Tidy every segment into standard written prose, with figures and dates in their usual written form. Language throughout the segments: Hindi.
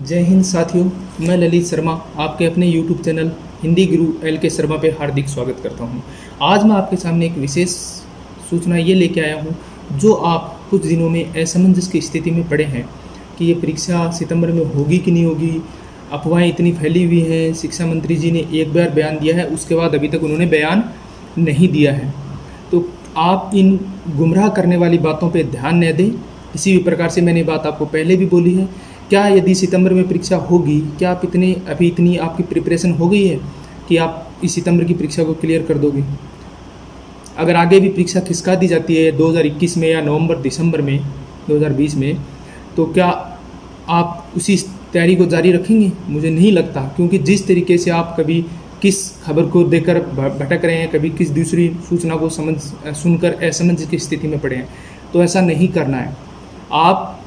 जय हिंद साथियों, मैं ललित शर्मा आपके अपने YouTube चैनल हिंदी गुरु LK शर्मा पे हार्दिक स्वागत करता हूं। आज मैं आपके सामने एक विशेष सूचना ये लेके आया हूं, जो आप कुछ दिनों में असमंजस की स्थिति में पड़े हैं कि ये परीक्षा सितंबर में होगी कि नहीं होगी। अफवाहें इतनी फैली हुई हैं। शिक्षा मंत्री जी ने एक बार बयान दिया है, उसके बाद अभी तक उन्होंने बयान नहीं दिया है। तो आप इन गुमराह करने वाली बातों पे ध्यान न दें। किसी भी प्रकार से मैंने बात आपको पहले भी बोली है। क्या यदि सितंबर में परीक्षा होगी, क्या आप इतनी आपकी प्रिपरेशन हो गई है कि आप इस सितंबर की परीक्षा को क्लियर कर दोगे? अगर आगे भी परीक्षा खिसका दी जाती है 2021 में या नवंबर दिसंबर में 2020 में, तो क्या आप उसी तैयारी को जारी रखेंगे? मुझे नहीं लगता, क्योंकि जिस तरीके से आप कभी किस खबर को देखकर भटक रहे हैं, कभी किस दूसरी सूचना को सुनकर असमंजस की स्थिति में पड़े हैं, तो ऐसा नहीं करना है। आप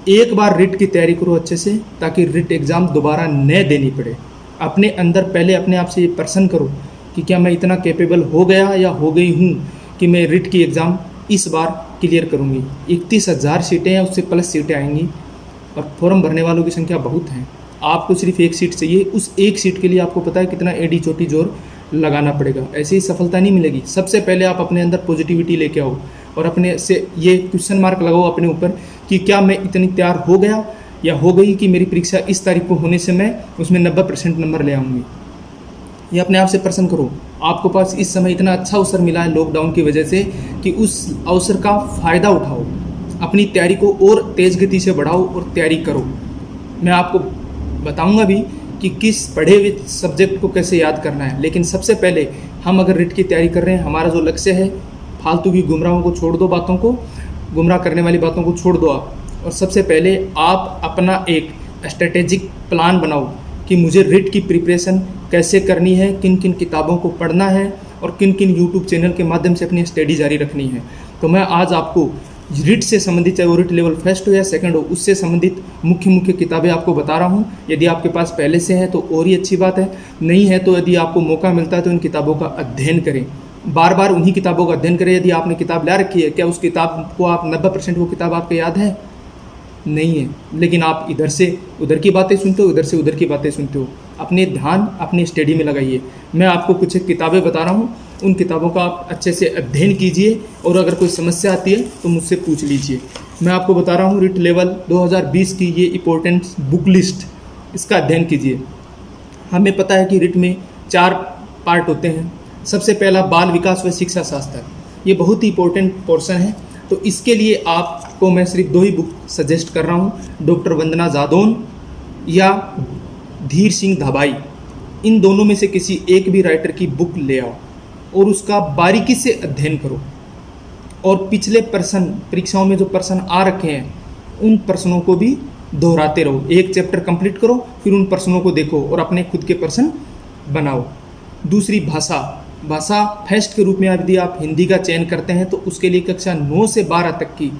एक बार रिट की तैयारी करो अच्छे से, ताकि रिट एग्ज़ाम दोबारा न देनी पड़े। अपने अंदर पहले अपने आप से ये प्रश्न करो कि क्या मैं इतना कैपेबल हो गया या हो गई हूँ कि मैं रिट की एग्ज़ाम इस बार क्लियर करूँगी। 31,000 सीटें हैं, उससे प्लस सीटें आएंगी और फॉर्म भरने वालों की संख्या बहुत है। आपको सिर्फ एक सीट चाहिए। उस एक सीट के लिए आपको पता है कितना एडी चोटी जोर लगाना पड़ेगा। ऐसे ही सफलता नहीं मिलेगी। सबसे पहले आप अपने अंदर पॉजिटिविटी लेके आओ और अपने से ये क्वेश्चन मार्क लगाओ अपने ऊपर कि क्या मैं इतनी तैयार हो गया या हो गई कि मेरी परीक्षा इस तारीख को होने से मैं उसमें 90% नंबर ले आऊँगी। ये अपने आप से प्रश्न करो। आपको पास इस समय इतना अच्छा अवसर मिला है लॉकडाउन की वजह से कि उस अवसर का फ़ायदा उठाओ। अपनी तैयारी को और तेज़ गति से बढ़ाओ और तैयारी करो। मैं आपको बताऊंगा भी कि किस पढ़े हुए सब्जेक्ट को कैसे याद करना है। लेकिन सबसे पहले हम अगर रिट की तैयारी कर रहे हैं, हमारा जो लक्ष्य है, फालतू की गुमराहों को छोड़ दो, बातों को गुमराह करने वाली बातों को छोड़ दो आप। और सबसे पहले आप अपना एक स्ट्रेटेजिक प्लान बनाओ कि मुझे रिट की प्रिपरेशन कैसे करनी है, किन किन किताबों को पढ़ना है और किन किन यूट्यूब चैनल के माध्यम से अपनी स्टडी जारी रखनी है। तो मैं आज आपको रिट से संबंधित, चाहे वो रिट लेवल फर्स्ट हो या सेकंड हो, उससे संबंधित मुख्य किताबें आपको बता रहा हूँ। यदि आपके पास पहले से है तो और ही अच्छी बात है, नहीं है तो यदि आपको मौका मिलता है तो इन किताबों का अध्ययन करें। बार बार उन्हीं किताबों का अध्ययन करें। यदि आपने किताब ला रखी है, क्या उस किताब को आप 90% वो किताब आपको याद है? नहीं है। लेकिन आप इधर से उधर की बातें सुनते हो, इधर से उधर की बातें सुनते हो। अपने ध्यान अपनी स्टडी में लगाइए। मैं आपको कुछ किताबें बता रहा हूँ, उन किताबों का आप अच्छे से अध्ययन कीजिए और अगर कोई समस्या आती है तो मुझसे पूछ लीजिए। मैं आपको बता रहा हूँ रिट लेवल 2020 की ये इम्पोर्टेंट बुक लिस्ट, इसका अध्ययन कीजिए। हमें पता है कि रिट में 4 पार्ट होते हैं। सबसे पहला बाल विकास व शिक्षा शास्त्र, ये बहुत ही इंपॉर्टेंट पोर्शन है। तो इसके लिए आपको मैं सिर्फ 2 ही बुक सजेस्ट कर रहा हूँ, डॉक्टर वंदना जादौन या धीर सिंह धाबाई। इन दोनों में से किसी एक भी राइटर की बुक ले आओ और उसका बारीकी से अध्ययन करो। और पिछले प्रश्न, परीक्षाओं में जो प्रश्न आ रखे हैं, उन प्रश्नों को भी दोहराते रहो। एक चैप्टर कंप्लीट करो, फिर उन प्रश्नों को देखो और अपने खुद के प्रश्न बनाओ। दूसरी भाषा फर्स्ट के रूप में यदि आप हिंदी का चयन करते हैं तो उसके लिए कक्षा 9 से 12 तक की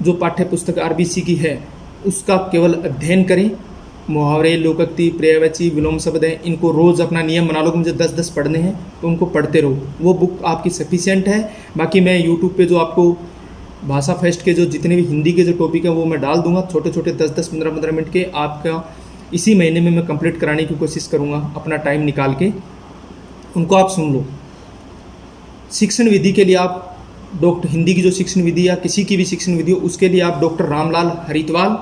जो पाठ्य पुस्तक RBC की है, उसका केवल अध्ययन करें। मुहावरे, लोकोक्ति, पर्यायवाची, विलोम शब्द हैं, इनको रोज़ अपना नियम बना लो कि मुझे 10-10 पढ़ने हैं, तो उनको पढ़ते रहो। वो बुक आपकी सफिशिएंट है। बाकी मैं यूट्यूब पे जो आपको भाषा फर्स्ट के जो जितने भी हिंदी के जो टॉपिक हैं वो मैं डाल दूंगा, छोटे छोटे 10-10, 15-15 मिनट के। आपका इसी महीने में मैं कंप्लीट कराने की कोशिश करूँगा, अपना टाइम निकाल के। उनको आप सुन लो। शिक्षण विधि के लिए आप डॉक्टर, हिंदी की जो शिक्षण विधि या किसी की भी शिक्षण विधि हो, उसके लिए आप डॉक्टर रामलाल हरिद्वाल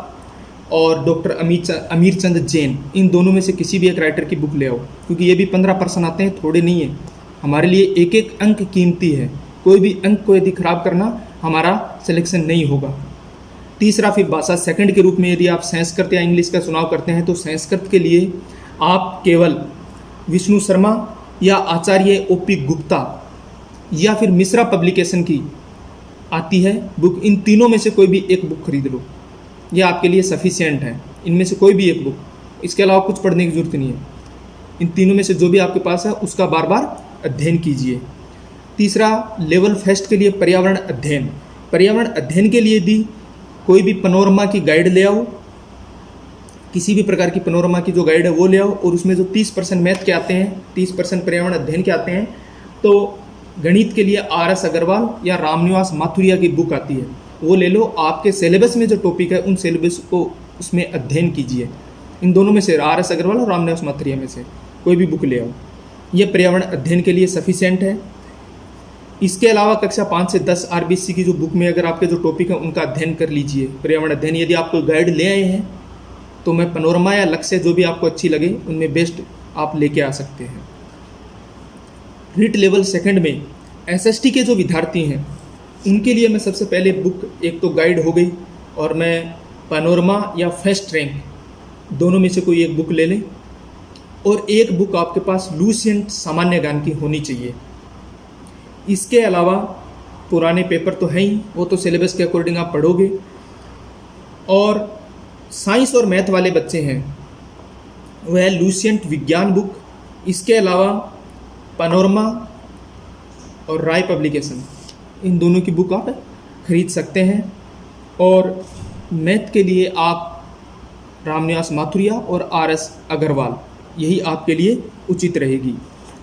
और डॉक्टर अमीर चंद जैन, इन दोनों में से किसी भी एक राइटर की बुक ले आओ, क्योंकि ये भी 15 प्रश्न आते हैं, थोड़े नहीं है। हमारे लिए एक एक अंक कीमती है। कोई भी अंक को यदि खराब करना, हमारा सिलेक्शन नहीं होगा। तीसरा, फिर भाषा सेकंड के रूप में यदि आप संस्कृत या इंग्लिश का चुनाव करते हैं तो संस्कृत के लिए आप केवल विष्णु शर्मा या आचार्य OP गुप्ता या फिर मिश्रा पब्लिकेशन की आती है बुक, इन तीनों में से कोई भी एक बुक खरीद लो। यह आपके लिए सफिशिएंट है। इनमें से कोई भी एक बुक, इसके अलावा कुछ पढ़ने की जरूरत नहीं है। इन तीनों में से जो भी आपके पास है उसका बार बार अध्ययन कीजिए। तीसरा, लेवल फर्स्ट के लिए पर्यावरण अध्ययन। पर्यावरण अध्ययन के लिए भी कोई भी पैनोरमा की गाइड ले आओ, किसी भी प्रकार की पैनोरमा की जो गाइड है वो ले आओ, और उसमें जो 30% मैथ के आते हैं, 30% पर्यावरण अध्ययन के आते हैं, तो गणित के लिए RS अग्रवाल या रामनिवास माथुरिया की बुक आती है, वो ले लो। आपके सिलेबस में जो टॉपिक है उन सिलेबस को उसमें अध्ययन कीजिए। इन दोनों में से RS अग्रवाल और रामनिवास माथुरिया में से कोई भी बुक ले आओ। ये पर्यावरण अध्ययन के लिए सफिशिएंट है। इसके अलावा कक्षा 5 से 10 RBC की जो बुक में अगर आपके जो टॉपिक है उनका अध्ययन कर लीजिए। पर्यावरण अध्ययन यदि आप कोई गाइड ले आए हैं तो मैं पैनोरमा या लक्ष्य जो भी आपको अच्छी लगे उनमें बेस्ट आप लेके आ सकते हैं। रिट लेवल सेकंड में SST के जो विद्यार्थी हैं उनके लिए मैं सबसे पहले बुक, एक तो गाइड हो गई और मैं पैनोरमा या फास्ट रैंक दोनों में से कोई एक बुक ले लें और एक बुक आपके पास लुसेंट सामान्य ज्ञान की होनी चाहिए। इसके अलावा पुराने पेपर तो हैं ही, वो तो सिलेबस के अकॉर्डिंग आप पढ़ोगे। और साइंस और मैथ वाले बच्चे हैं वह लुसेंट विज्ञान बुक, इसके अलावा पैनोरमा और राय पब्लिकेशन, इन दोनों की बुक आप खरीद सकते हैं। और मैथ के लिए आप रामनिवास माथुरिया और RS अग्रवाल, यही आपके लिए उचित रहेगी।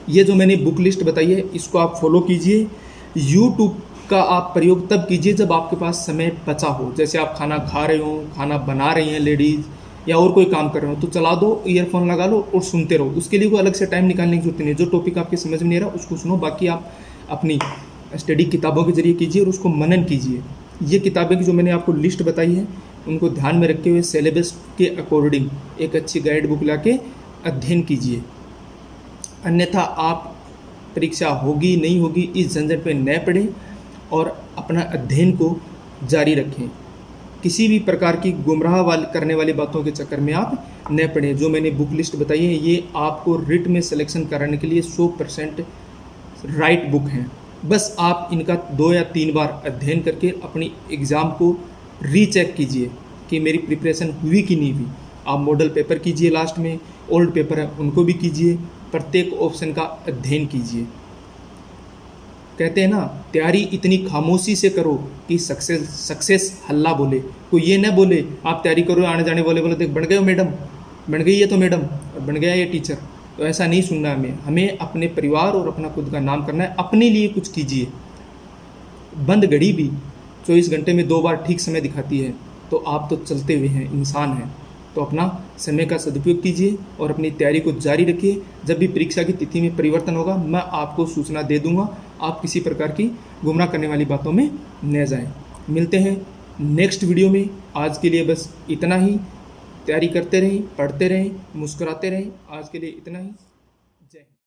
ये जो मैंने बुक लिस्ट बताई है इसको आप फॉलो कीजिए। यूट्यूब का आप प्रयोग तब कीजिए जब आपके पास समय बचा हो, जैसे आप खाना खा रहे हो, खाना बना रही हैं लेडीज़ या और कोई काम कर रहे हो तो चला दो, ईयरफोन लगा लो और सुनते रहो। उसके लिए कोई अलग से टाइम निकालने की जरूरत नहीं है। जो टॉपिक आपके समझ में नहीं आ रहा उसको सुनो, बाकी आप अपनी स्टडी किताबों के जरिए कीजिए और उसको मनन कीजिए। ये किताबें की जो मैंने आपको लिस्ट बताई है उनको ध्यान में रखते हुए सिलेबस के अकॉर्डिंग एक अच्छी गाइड बुक ला के अध्ययन कीजिए। अन्यथा आप परीक्षा होगी नहीं होगी इस झंझट में न पड़े और अपना अध्ययन को जारी रखें। किसी भी प्रकार की गुमराह करने वाली बातों के चक्कर में आप न पड़ें। जो मैंने बुक लिस्ट बताई है ये आपको रिट में सिलेक्शन कराने के लिए 100% राइट बुक हैं। बस आप इनका 2 या 3 बार अध्ययन करके अपनी एग्ज़ाम को रीचेक कीजिए कि मेरी प्रिपरेशन हुई कि नहीं हुई। आप मॉडल पेपर कीजिए, लास्ट में ओल्ड पेपर है उनको भी कीजिए, प्रत्येक ऑप्शन का अध्ययन कीजिए। कहते हैं ना, तैयारी इतनी खामोशी से करो कि सक्सेस हल्ला बोले। कोई ये न बोले आप तैयारी करो, आने जाने वाले बोले देख बन गए हो मैडम, बन गई है तो मैडम, बन गया ये टीचर, तो ऐसा नहीं सुनना है हमें अपने परिवार और अपना खुद का नाम करना है। अपने लिए कुछ कीजिए। बंद घड़ी भी 24 घंटे में 2 बार ठीक समय दिखाती है, तो आप तो चलते हुए हैं, इंसान हैं, तो अपना समय का सदुपयोग कीजिए और अपनी तैयारी को जारी रखिए। जब भी परीक्षा की तिथि में परिवर्तन होगा मैं आपको सूचना दे दूंगा। आप किसी प्रकार की गुमराह करने वाली बातों में न जाएं। मिलते हैं नेक्स्ट वीडियो में। आज के लिए बस इतना ही। तैयारी करते रहें, पढ़ते रहें, मुस्कुराते रहें। आज के लिए इतना ही।